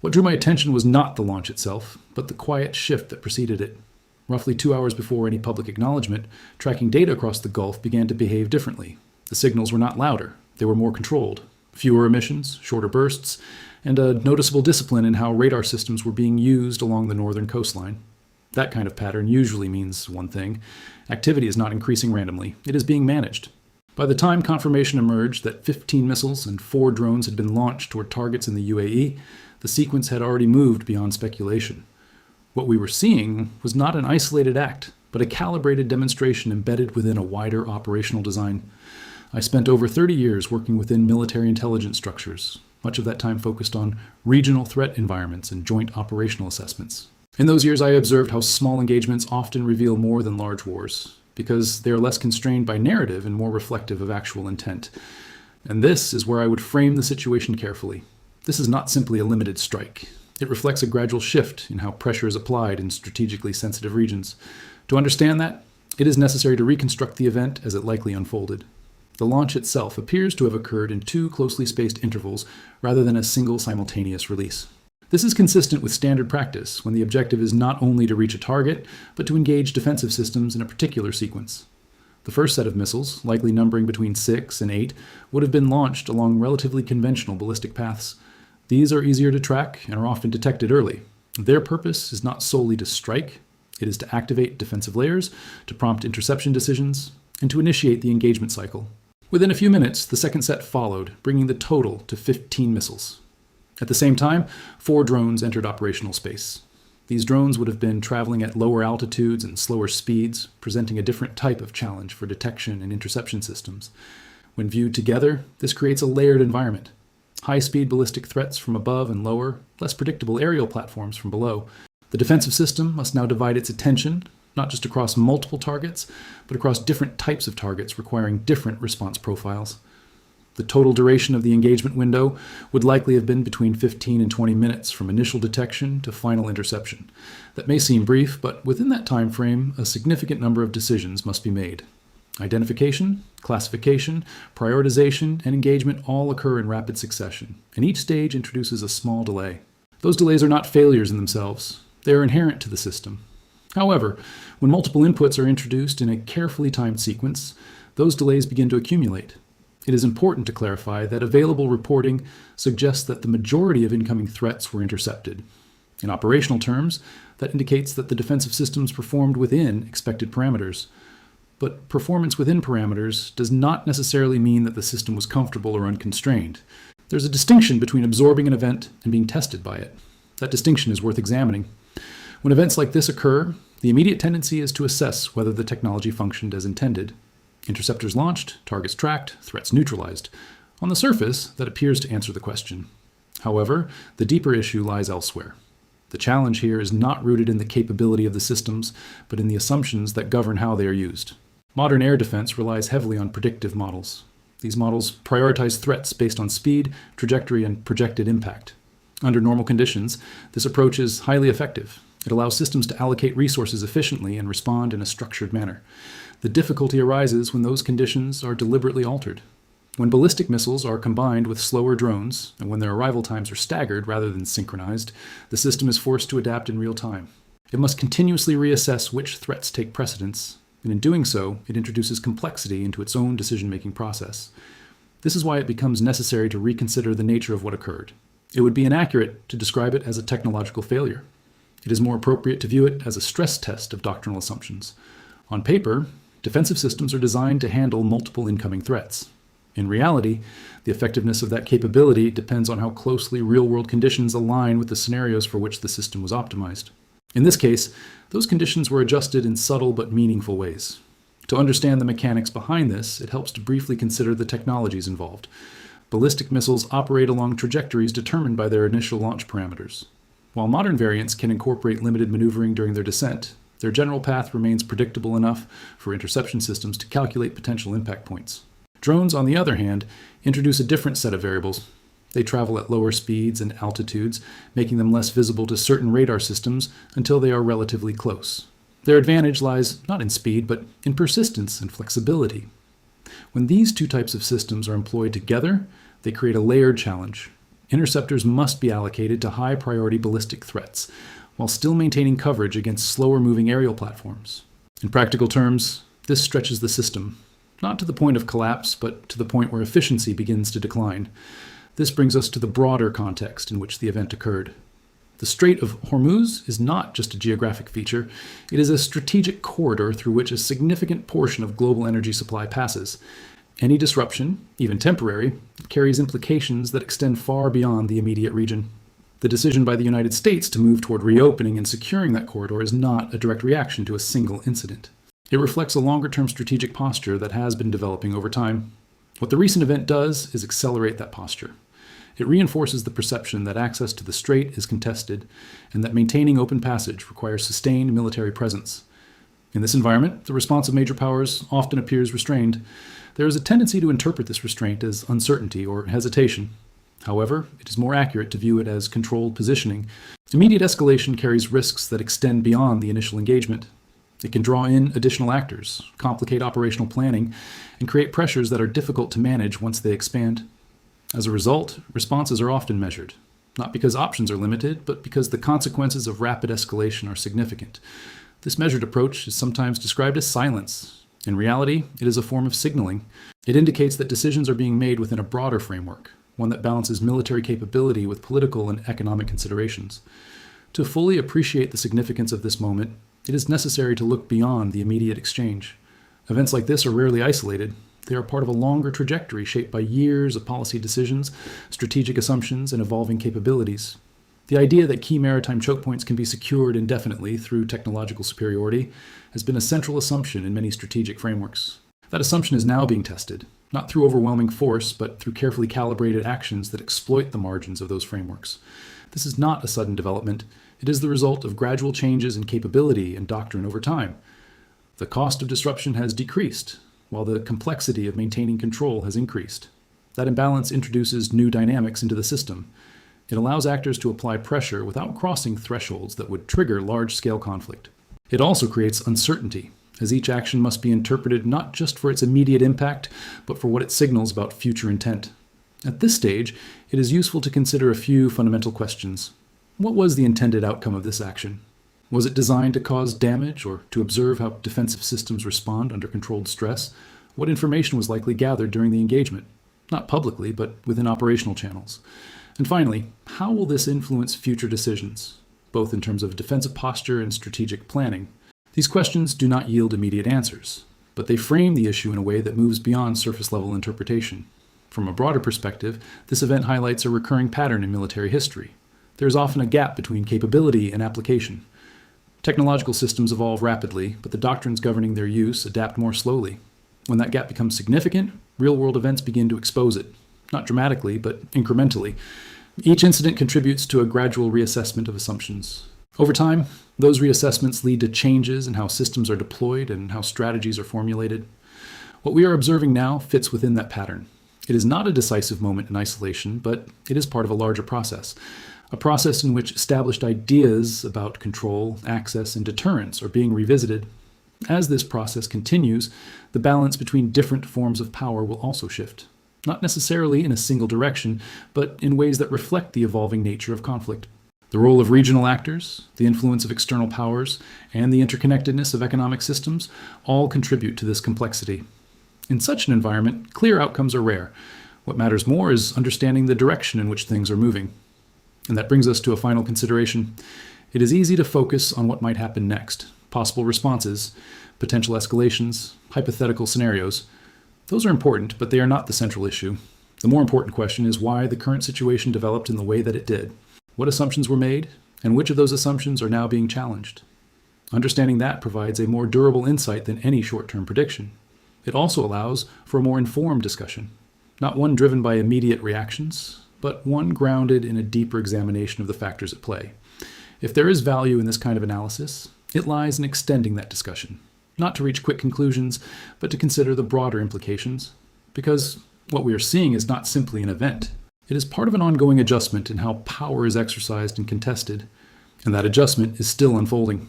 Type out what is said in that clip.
What drew my attention was not the launch itself, but the quiet shift that preceded it. Roughly 2 hours before any public acknowledgement, tracking data across the Gulf began to behave differently. The signals were not louder, they were more controlled. Fewer emissions, shorter bursts, and a noticeable discipline in how radar systems were being used along the northern coastline. That kind of pattern usually means one thing: activity is not increasing randomly, it is being managed. By the time confirmation emerged that 15 missiles and 4 drones had been launched toward targets in the UAE, the sequence had already moved beyond speculation. What we were seeing was not an isolated act, but a calibrated demonstration embedded within a wider operational design. I spent over 30 years working within military intelligence structures, much of that time focused on regional threat environments and joint operational assessments. In those years, I observed how small engagements often reveal more than large wars, because they are less constrained by narrative and more reflective of actual intent. And this is where I would frame the situation carefully. This is not simply a limited strike. It reflects a gradual shift in how pressure is applied in strategically sensitive regions. To understand that, it is necessary to reconstruct the event as it likely unfolded. The launch itself appears to have occurred in 2 closely spaced intervals rather than a single simultaneous release. This is consistent with standard practice when the objective is not only to reach a target, but to engage defensive systems in a particular sequence. The first set of missiles, likely numbering between 6 and 8, would have been launched along relatively conventional ballistic paths. These are easier to track and are often detected early. Their purpose is not solely to strike, it is to activate defensive layers, to prompt interception decisions, and to initiate the engagement cycle. Within a few minutes, the second set followed, bringing the total to 15 missiles. At the same time, 4 drones entered operational space. These drones would have been traveling at lower altitudes and slower speeds, presenting a different type of challenge for detection and interception systems. When viewed together, this creates a layered environment. High-speed ballistic threats from above and lower, less predictable aerial platforms from below. The defensive system must now divide its attention, not just across multiple targets, but across different types of targets requiring different response profiles. The total duration of the engagement window would likely have been between 15 and 20 minutes from initial detection to final interception. That may seem brief, but within that time frame, a significant number of decisions must be made. Identification, classification, prioritization, and engagement all occur in rapid succession, and each stage introduces a small delay. Those delays are not failures in themselves. They are inherent to the system. However, when multiple inputs are introduced in a carefully timed sequence, those delays begin to accumulate. It is important to clarify that available reporting suggests that the majority of incoming threats were intercepted. In operational terms, that indicates that the defensive systems performed within expected parameters. But performance within parameters does not necessarily mean that the system was comfortable or unconstrained. There's a distinction between absorbing an event and being tested by it. That distinction is worth examining. When events like this occur, the immediate tendency is to assess whether the technology functioned as intended. Interceptors launched, targets tracked, threats neutralized. On the surface, that appears to answer the question. However, the deeper issue lies elsewhere. The challenge here is not rooted in the capability of the systems, but in the assumptions that govern how they are used. Modern air defense relies heavily on predictive models. These models prioritize threats based on speed, trajectory, and projected impact. Under normal conditions, this approach is highly effective. It allows systems to allocate resources efficiently and respond in a structured manner. The difficulty arises when those conditions are deliberately altered. When ballistic missiles are combined with slower drones, and when their arrival times are staggered rather than synchronized, the system is forced to adapt in real time. It must continuously reassess which threats take precedence, and in doing so, it introduces complexity into its own decision-making process. This is why it becomes necessary to reconsider the nature of what occurred. It would be inaccurate to describe it as a technological failure. It is more appropriate to view it as a stress test of doctrinal assumptions. On paper, defensive systems are designed to handle multiple incoming threats. In reality, the effectiveness of that capability depends on how closely real-world conditions align with the scenarios for which the system was optimized. In this case, those conditions were adjusted in subtle but meaningful ways. To understand the mechanics behind this, it helps to briefly consider the technologies involved. Ballistic missiles operate along trajectories determined by their initial launch parameters. While modern variants can incorporate limited maneuvering during their descent, their general path remains predictable enough for interception systems to calculate potential impact points. Drones, on the other hand, introduce a different set of variables. They travel at lower speeds and altitudes, making them less visible to certain radar systems until they are relatively close. Their advantage lies not in speed, but in persistence and flexibility. When these two types of systems are employed together, they create a layered challenge. Interceptors must be allocated to high-priority ballistic threats, while still maintaining coverage against slower-moving aerial platforms. In practical terms, this stretches the system, not to the point of collapse, but to the point where efficiency begins to decline. This brings us to the broader context in which the event occurred. The Strait of Hormuz is not just a geographic feature, it is a strategic corridor through which a significant portion of global energy supply passes. Any disruption, even temporary, carries implications that extend far beyond the immediate region. The decision by the United States to move toward reopening and securing that corridor is not a direct reaction to a single incident. It reflects a longer-term strategic posture that has been developing over time. What the recent event does is accelerate that posture. It reinforces the perception that access to the strait is contested and that maintaining open passage requires sustained military presence. In this environment, the response of major powers often appears restrained. There is a tendency to interpret this restraint as uncertainty or hesitation. However, it is more accurate to view it as controlled positioning. Immediate escalation carries risks that extend beyond the initial engagement. It can draw in additional actors, complicate operational planning, and create pressures that are difficult to manage once they expand. As a result, responses are often measured, not because options are limited, but because the consequences of rapid escalation are significant. This measured approach is sometimes described as silence. In reality, it is a form of signaling. It indicates that decisions are being made within a broader framework, one that balances military capability with political and economic considerations. To fully appreciate the significance of this moment, it is necessary to look beyond the immediate exchange. Events like this are rarely isolated. They are part of a longer trajectory shaped by years of policy decisions, strategic assumptions, and evolving capabilities. The idea that key maritime choke points can be secured indefinitely through technological superiority has been a central assumption in many strategic frameworks. That assumption is now being tested, not through overwhelming force, but through carefully calibrated actions that exploit the margins of those frameworks. This is not a sudden development. It is the result of gradual changes in capability and doctrine over time. The cost of disruption has decreased, while the complexity of maintaining control has increased. That imbalance introduces new dynamics into the system. It allows actors to apply pressure without crossing thresholds that would trigger large-scale conflict. It also creates uncertainty, as each action must be interpreted not just for its immediate impact, but for what it signals about future intent. At this stage, it is useful to consider a few fundamental questions. What was the intended outcome of this action? Was it designed to cause damage or to observe how defensive systems respond under controlled stress? What information was likely gathered during the engagement? Not publicly, but within operational channels. And finally, how will this influence future decisions, both in terms of defensive posture and strategic planning? These questions do not yield immediate answers, but they frame the issue in a way that moves beyond surface-level interpretation. From a broader perspective, this event highlights a recurring pattern in military history. There is often a gap between capability and application. Technological systems evolve rapidly, but the doctrines governing their use adapt more slowly. When that gap becomes significant, real-world events begin to expose it, not dramatically, but incrementally. Each incident contributes to a gradual reassessment of assumptions. Over time, those reassessments lead to changes in how systems are deployed and how strategies are formulated. What we are observing now fits within that pattern. It is not a decisive moment in isolation, but it is part of a larger process. A process in which established ideas about control, access, and deterrence are being revisited. As this process continues, the balance between different forms of power will also shift. Not necessarily in a single direction, but in ways that reflect the evolving nature of conflict. The role of regional actors, the influence of external powers, and the interconnectedness of economic systems all contribute to this complexity. In such an environment, clear outcomes are rare. What matters more is understanding the direction in which things are moving. And that brings us to a final consideration. It is easy to focus on what might happen next, possible responses, potential escalations, hypothetical scenarios. Those are important, but they are not the central issue. The more important question is why the current situation developed in the way that it did. What assumptions were made, and which of those assumptions are now being challenged? Understanding that provides a more durable insight than any short-term prediction. It also allows for a more informed discussion, not one driven by immediate reactions, but one grounded in a deeper examination of the factors at play. If there is value in this kind of analysis, it lies in extending that discussion, not to reach quick conclusions, but to consider the broader implications, because what we are seeing is not simply an event. It is part of an ongoing adjustment in how power is exercised and contested, and that adjustment is still unfolding.